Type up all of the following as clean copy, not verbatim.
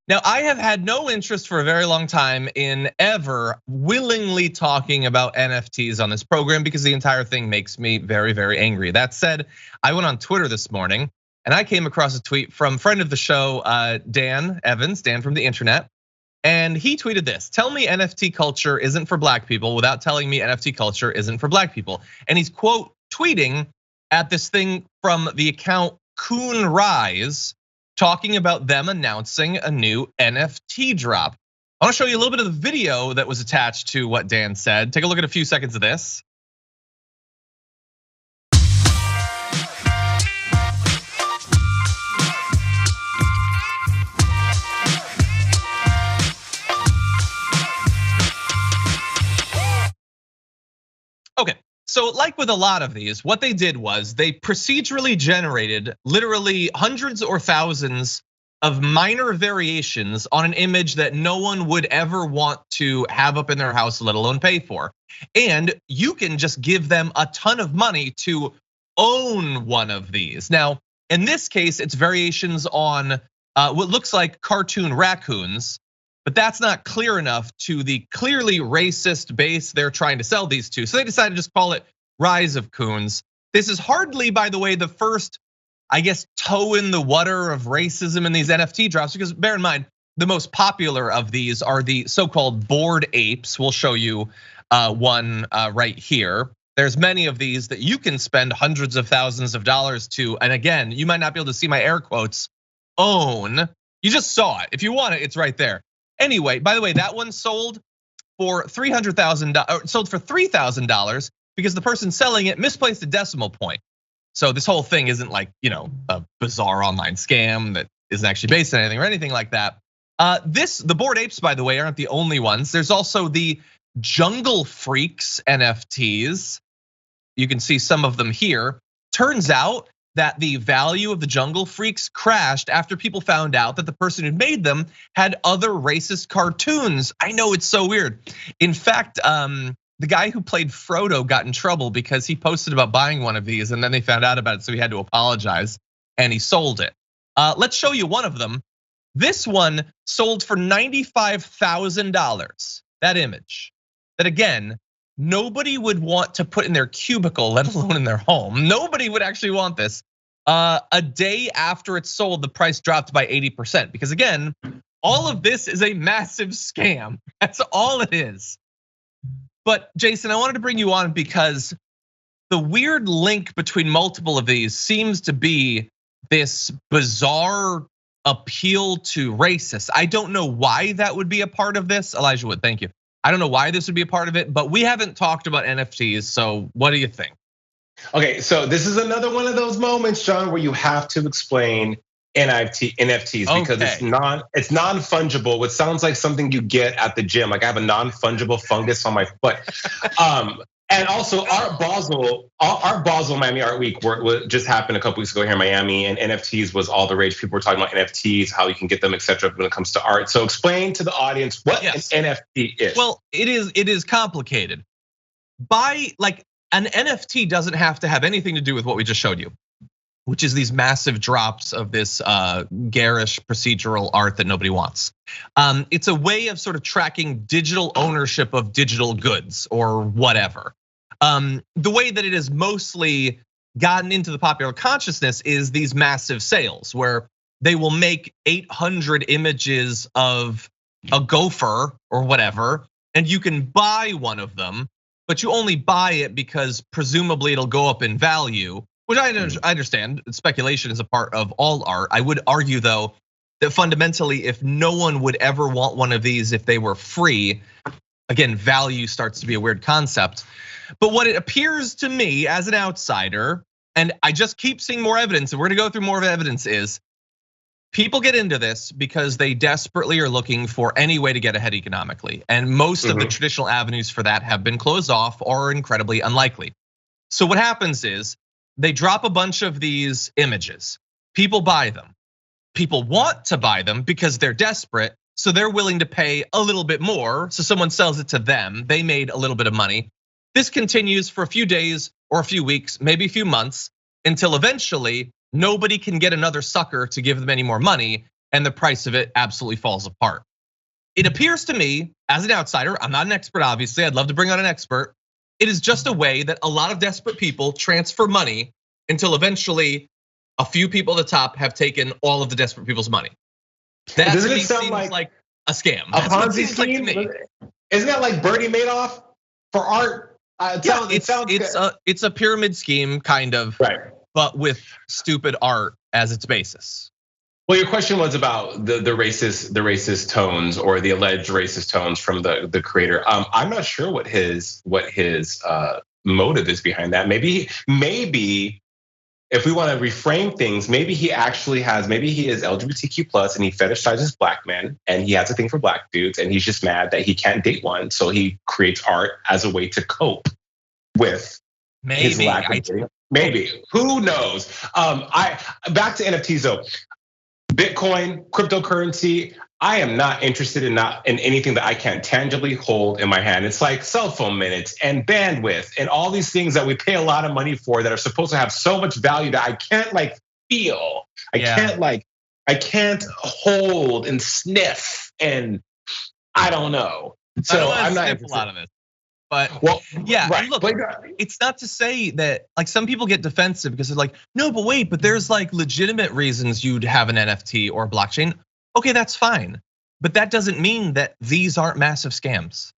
Now, I have had no interest for a very long time in ever willingly talking about NFTs on this program because the entire thing makes me very, very angry. That said, I went on Twitter this morning and I came across a tweet from friend of the show, Dan Evans, Dan from the internet. And he tweeted this: tell me NFT culture isn't for black people without telling me NFT culture isn't for black people. And he's quote tweeting at this thing from the account Coon Rise, talking about them announcing a new NFT drop. I wanna show you a little bit of the video that was attached to what Dan said. Take a look at a few seconds of this. Okay, so like with a lot of these, what they did was they procedurally generated literally hundreds or thousands of minor variations on an image that no one would ever want to have up in their house, let alone pay for. And you can just give them a ton of money to own one of these. Now, in this case, it's variations on what looks like cartoon raccoons, but that's not clear enough to the clearly racist base they're trying to sell these to. So they decided to just call it Rise of Coons. This is hardly, by the way, the first, I guess, toe in the water of racism in these NFT drops, because bear in mind, the most popular of these are the so-called bored apes. We'll show you one right here. There's many of these that you can spend hundreds of thousands of dollars to, and again, you might not be able to see my air quotes, own. You just saw it. If you want it, it's right there. Anyway, by the way, that one sold for $300,000, sold for $3,000 because the person selling it misplaced a decimal point. So this whole thing isn't like, a bizarre online scam that isn't actually based on anything or anything like that. The Bored Apes, by the way, aren't the only ones. There's also the Jungle Freaks NFTs. You can see some of them here. Turns out that the value of the Jungle Freaks crashed after people found out that the person who made them had other racist cartoons. I know, it's so weird. In fact, the guy who played Frodo got in trouble because he posted about buying one of these and then they found out about it, so he had to apologize and he sold it. Let's show you one of them. This one sold for $95,000, that image. That again, nobody would want to put in their cubicle, let alone in their home. Nobody would actually want this. A day after it's sold, the price dropped by 80%. Because again, all of this is a massive scam. That's all it is. But Jason, I wanted to bring you on because the weird link between multiple of these seems to be this bizarre appeal to racists. I don't know why that would be a part of this. Elijah Wood, thank you. I don't know why this would be a part of it, but we haven't talked about NFTs, so what do you think? Okay, so this is another one of those moments, John, where you have to explain NFTs because it's non-fungible, which sounds like something you get at the gym. Like I have a non-fungible fungus on my foot. And also Art Basel Miami Art Week just happened a couple weeks ago here in Miami, and NFTs was all the rage. People were talking about NFTs, how you can get them, etc. when it comes to art. So explain to the audience what an NFT is. Well, it is complicated. An NFT doesn't have to have anything to do with what we just showed you, which is these massive drops of this garish procedural art that nobody wants. It's a way of sort of tracking digital ownership of digital goods or whatever. The way that it has mostly gotten into the popular consciousness is these massive sales where they will make 800 images of a gopher or whatever, and you can buy one of them, but you only buy it because presumably it'll go up in value, which I understand. Speculation is a part of all art. I would argue though that fundamentally, if no one would ever want one of these if they were free, again, value starts to be a weird concept. But what it appears to me as an outsider, and I just keep seeing more evidence, and we're gonna go through more evidence, is people get into this because they desperately are looking for any way to get ahead economically. And most of the traditional avenues for that have been closed off or are incredibly unlikely. So what happens is they drop a bunch of these images. People buy them. People want to buy them because they're desperate. So they're willing to pay a little bit more. So someone sells it to them. They made a little bit of money. This continues for a few days or a few weeks, maybe a few months, until eventually nobody can get another sucker to give them any more money. and the price of it absolutely falls apart. It appears to me, as an outsider, I'm not an expert, obviously, I'd love to bring on an expert. It is just a way that a lot of desperate people transfer money until eventually a few people at the top have taken all of the desperate people's money. That Doesn't to it me sound seems like a scam. A That's what it Ponzi seems like to scheme? me. Isn't that like Bernie Madoff for art? It's a pyramid scheme, kind of, right? But with stupid art as its basis. Well, your question was about the racist tones or the alleged racist tones from the creator. I'm not sure what his motive is behind that. Maybe if we want to reframe things, maybe he is LGBTQ plus and he fetishizes black men and he has a thing for black dudes and he's just mad that he can't date one, so he creates art as a way to cope with his lack of dating. Maybe, who knows? Back to NFTs though. Bitcoin, cryptocurrency, I am not interested in anything that I can't tangibly hold in my hand. It's like cell phone minutes and bandwidth and all these things that we pay a lot of money for that are supposed to have so much value that I can't like feel. I can't hold and sniff, and I don't know. So I'm not interested. A lot of this. But right. Look, it's not to say that like some people get defensive because they're like, no, but wait, but there's like legitimate reasons you'd have an NFT or a blockchain. Okay, that's fine. But that doesn't mean that these aren't massive scams.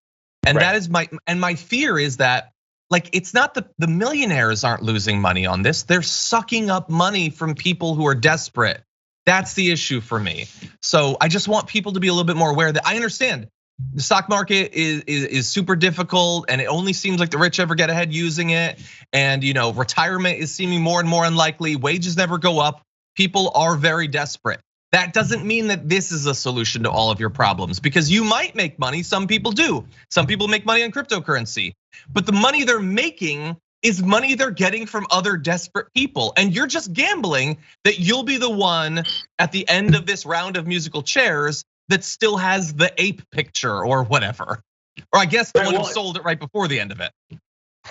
And that is my fear is that like it's not the millionaires aren't losing money on this. They're sucking up money from people who are desperate. That's the issue for me. So I just want people to be a little bit more aware that I understand. The stock market is super difficult and it only seems like the rich ever get ahead using it. And retirement is seeming more and more unlikely. Wages never go up. People are very desperate. That doesn't mean that this is a solution to all of your problems because you might make money. Some people do. Some people make money on cryptocurrency, but the money they're making is money they're getting from other desperate people. And you're just gambling that you'll be the one at the end of this round of musical chairs that still has the ape picture or whatever. Or I guess the one who sold it right before the end of it.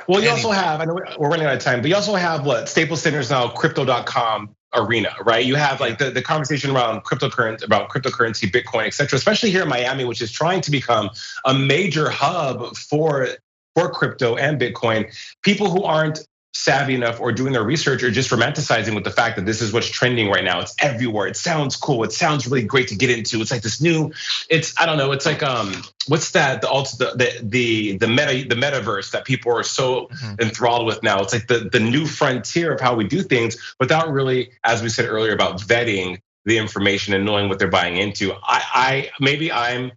Well, you also have, I know we're running out of time, but you also have what Staples Center's now crypto.com arena, right? You have like the conversation around cryptocurrency, Bitcoin, et cetera, especially here in Miami, which is trying to become a major hub for crypto and Bitcoin. People who aren't savvy enough or doing their research or just romanticizing with the fact that this is what's trending right now. It's everywhere. It sounds cool. It sounds really great to get into. It's like this new, I don't know. It's like, what's that? The metaverse that people are so enthralled with now. It's like the new frontier of how we do things without really, as we said earlier, about vetting the information and knowing what they're buying into. Maybe I'm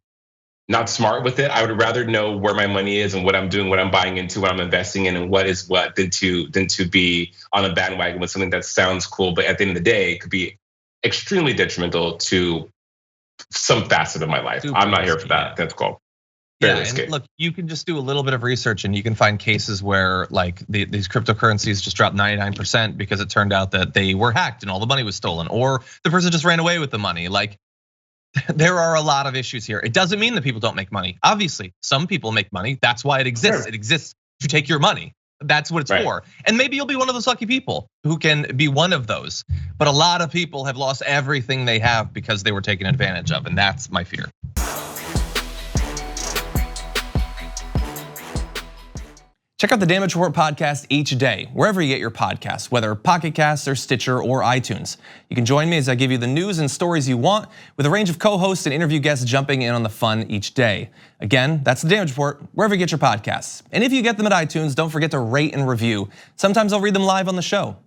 not smart with it. I would rather know where my money is and what I'm doing, what I'm buying into, what I'm investing in, and what is what than to be on a bandwagon with something that sounds cool, but at the end of the day, it could be extremely detrimental to some facet of my life. I'm not here for that. That's cool. And look, you can just do a little bit of research and you can find cases where like these cryptocurrencies just dropped 99% because it turned out that they were hacked and all the money was stolen, or the person just ran away with the money. Like, there are a lot of issues here. It doesn't mean that people don't make money. Obviously, some people make money. That's why it exists. Sure. It exists to take your money. That's what it's for. And maybe you'll be one of those lucky people who can be one of those. But a lot of people have lost everything they have because they were taken advantage of, and that's my fear. Check out the Damage Report podcast each day, wherever you get your podcasts, whether Pocket Casts or Stitcher or iTunes. You can join me as I give you the news and stories you want, with a range of co-hosts and interview guests jumping in on the fun each day. Again, that's the Damage Report, wherever you get your podcasts. And if you get them at iTunes, don't forget to rate and review. Sometimes I'll read them live on the show.